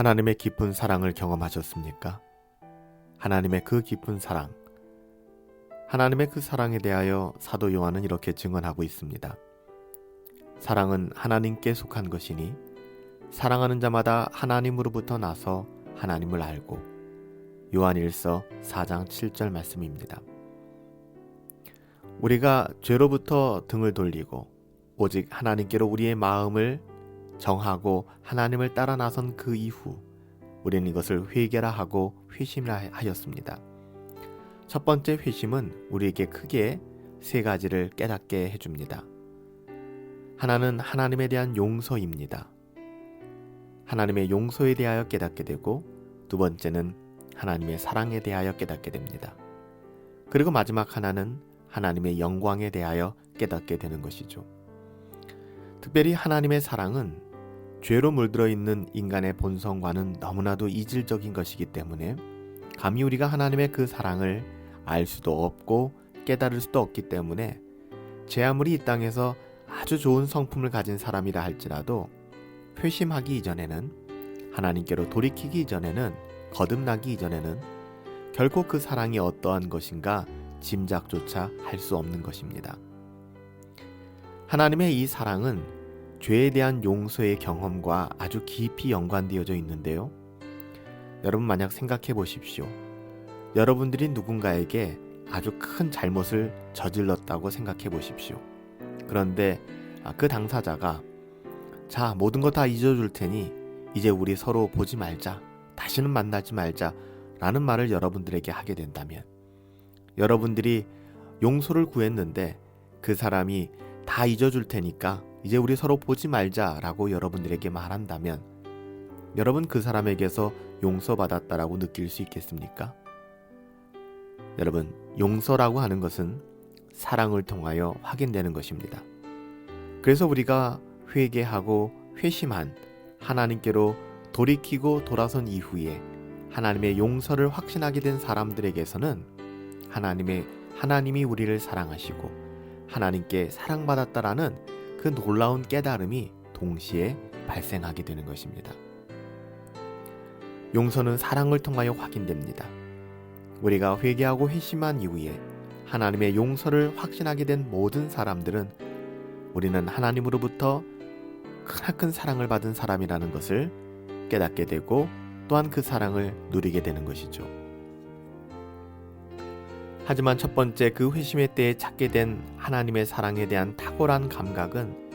하나님의 깊은 사랑을 경험하셨습니까? 하나님의 그 깊은 사랑, 하나님의 그 사랑에 대하여 사도 요한은 이렇게 증언하고 있습니다. 사랑은 하나님께 속한 것이니 사랑하는 자마다 하나님으로부터 나서 하나님을 알고. 요한일서 4장 7절 말씀입니다. 우리가 죄로부터 등을 돌리고 오직 하나님께로 우리의 마음을 정하고 하나님을 따라 나선 그 이후 우리는 이것을 회개라 하고 회심이라 하였습니다. 첫 번째 회심은 우리에게 크게 세 가지를 깨닫게 해줍니다. 하나는 하나님에 대한 용서입니다. 하나님의 용서에 대하여 깨닫게 되고, 두 번째는 하나님의 사랑에 대하여 깨닫게 됩니다. 그리고 마지막 하나는 하나님의 영광에 대하여 깨닫게 되는 것이죠. 특별히 하나님의 사랑은 죄로 물들어 있는 인간의 본성과는 너무나도 이질적인 것이기 때문에 감히 우리가 하나님의 그 사랑을 알 수도 없고 깨달을 수도 없기 때문에 제 아무리 이 땅에서 아주 좋은 성품을 가진 사람이라 할지라도 회심하기 이전에는, 하나님께로 돌이키기 이전에는, 거듭나기 이전에는 결코 그 사랑이 어떠한 것인가 짐작조차 할 수 없는 것입니다. 하나님의 이 사랑은 죄에 대한 용서의 경험과 아주 깊이 연관되어져 있는데요. 여러분 만약 생각해 보십시오. 여러분들이 누군가에게 아주 큰 잘못을 저질렀다고 생각해 보십시오. 그런데 그 당사자가 자, 모든 거 다 잊어줄 테니 이제 우리 서로 보지 말자, 다시는 만나지 말자 라는 말을 여러분들에게 하게 된다면, 여러분들이 용서를 구했는데 그 사람이 다 잊어줄 테니까 이제 우리 서로 보지 말자 라고 여러분들에게 말한다면 여러분 그 사람에게서 용서받았다라고 느낄 수 있겠습니까? 여러분, 용서라고 하는 것은 사랑을 통하여 확인되는 것입니다. 그래서 우리가 회개하고 회심한, 하나님께로 돌이키고 돌아선 이후에 하나님의 용서를 확신하게 된 사람들에게서는 하나님이 우리를 사랑하시고 하나님께 사랑받았다라는 그 놀라운 깨달음이 동시에 발생하게 되는 것입니다. 용서는 사랑을 통하여 확인됩니다. 우리가 회개하고 회심한 이후에 하나님의 용서를 확신하게 된 모든 사람들은 우리는 하나님으로부터 크나큰 사랑을 받은 사람이라는 것을 깨닫게 되고 또한 그 사랑을 누리게 되는 것이죠. 하지만 첫 번째 그 회심의 때에 찾게 된 하나님의 사랑에 대한 탁월한 감각은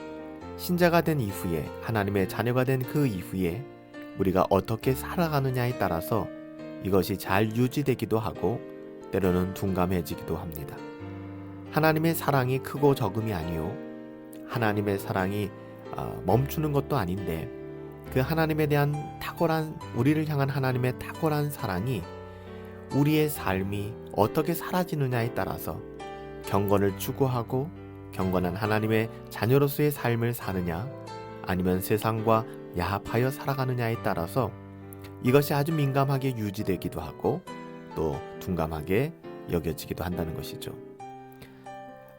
신자가 된 이후에, 하나님의 자녀가 된 그 이후에 우리가 어떻게 살아가느냐에 따라서 이것이 잘 유지되기도 하고 때로는 둔감해지기도 합니다. 하나님의 사랑이 크고 적음이 아니요, 하나님의 사랑이 멈추는 것도 아닌데 그 하나님에 대한 탁월한, 우리를 향한 하나님의 탁월한 사랑이 우리의 삶이 어떻게 사라지느냐에 따라서 경건을 추구하고 경건한 하나님의 자녀로서의 삶을 사느냐 아니면 세상과 야합하여 살아가느냐에 따라서 이것이 아주 민감하게 유지되기도 하고 또 둔감하게 여겨지기도 한다는 것이죠.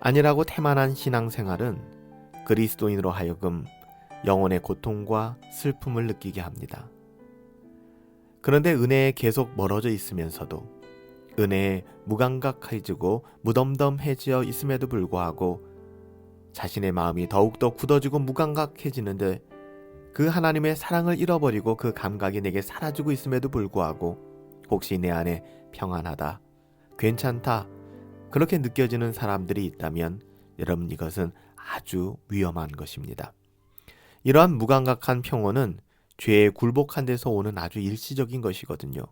아니라고 태만한 신앙생활은 그리스도인으로 하여금 영혼의 고통과 슬픔을 느끼게 합니다. 그런데 은혜에 계속 멀어져 있으면서도, 은혜에 무감각해지고 무덤덤해져 있음에도 불구하고 자신의 마음이 더욱더 굳어지고 무감각해지는데 그 하나님의 사랑을 잃어버리고 그 감각이 내게 사라지고 있음에도 불구하고 혹시 내 안에 평안하다, 괜찮다 그렇게 느껴지는 사람들이 있다면 여러분, 이것은 아주 위험한 것입니다. 이러한 무감각한 평온은 죄에 굴복한 데서 오는 아주 일시적인 것이거든요.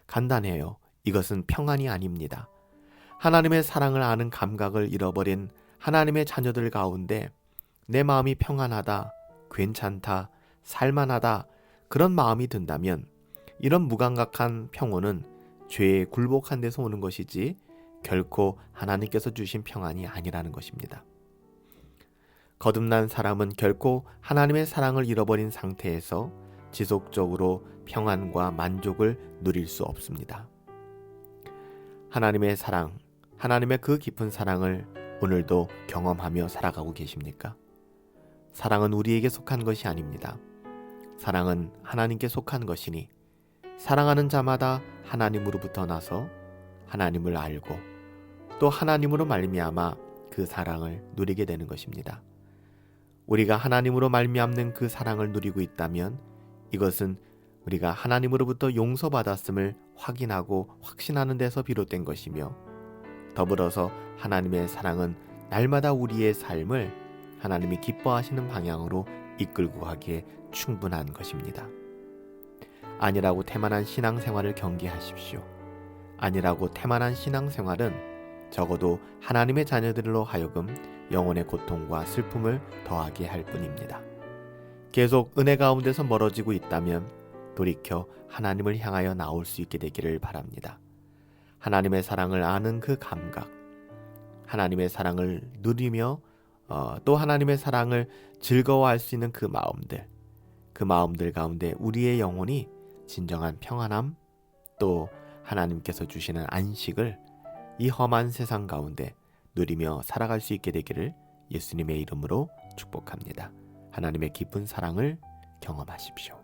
간단해요. 이것은 평안이 아닙니다. 하나님의 사랑을 아는 감각을 잃어버린 하나님의 자녀들 가운데 내 마음이 평안하다, 괜찮다, 살만하다 그런 마음이 든다면 이런 무감각한 평온은 죄에 굴복한 데서 오는 것이지 결코 하나님께서 주신 평안이 아니라는 것입니다. 거듭난 사람은 결코 하나님의 사랑을 잃어버린 상태에서 지속적으로 평안과 만족을 누릴 수 없습니다. 하나님의 사랑, 하나님의 그 깊은 사랑을 오늘도 경험하며 살아가고 계십니까? 사랑은 우리에게 속한 것이 아닙니다. 사랑은 하나님께 속한 것이니 사랑하는 자마다 하나님으로부터 나서 하나님을 알고 또 하나님으로 말미암아 그 사랑을 누리게 되는 것입니다. 우리가 하나님으로 말미암는 그 사랑을 누리고 있다면 이것은 우리가 하나님으로부터 용서받았음을 확인하고 확신하는 데서 비롯된 것이며, 더불어서 하나님의 사랑은 날마다 우리의 삶을 하나님이 기뻐하시는 방향으로 이끌고 가기에 충분한 것입니다. 아니라고 태만한 신앙생활을 경계하십시오. 아니라고 태만한 신앙생활은 적어도 하나님의 자녀들로 하여금 영혼의 고통과 슬픔을 더하게 할 뿐입니다. 계속 은혜 가운데서 멀어지고 있다면 돌이켜 하나님을 향하여 나올 수 있게 되기를 바랍니다. 하나님의 사랑을 아는 그 감각, 하나님의 사랑을 누리며 또 하나님의 사랑을 즐거워할 수 있는 그 마음들 가운데 우리의 영혼이 진정한 평안함, 또 하나님께서 주시는 안식을 이 험한 세상 가운데 누리며 살아갈 수 있게 되기를 예수님의 이름으로 축복합니다. 하나님의 깊은 사랑을 경험하십시오.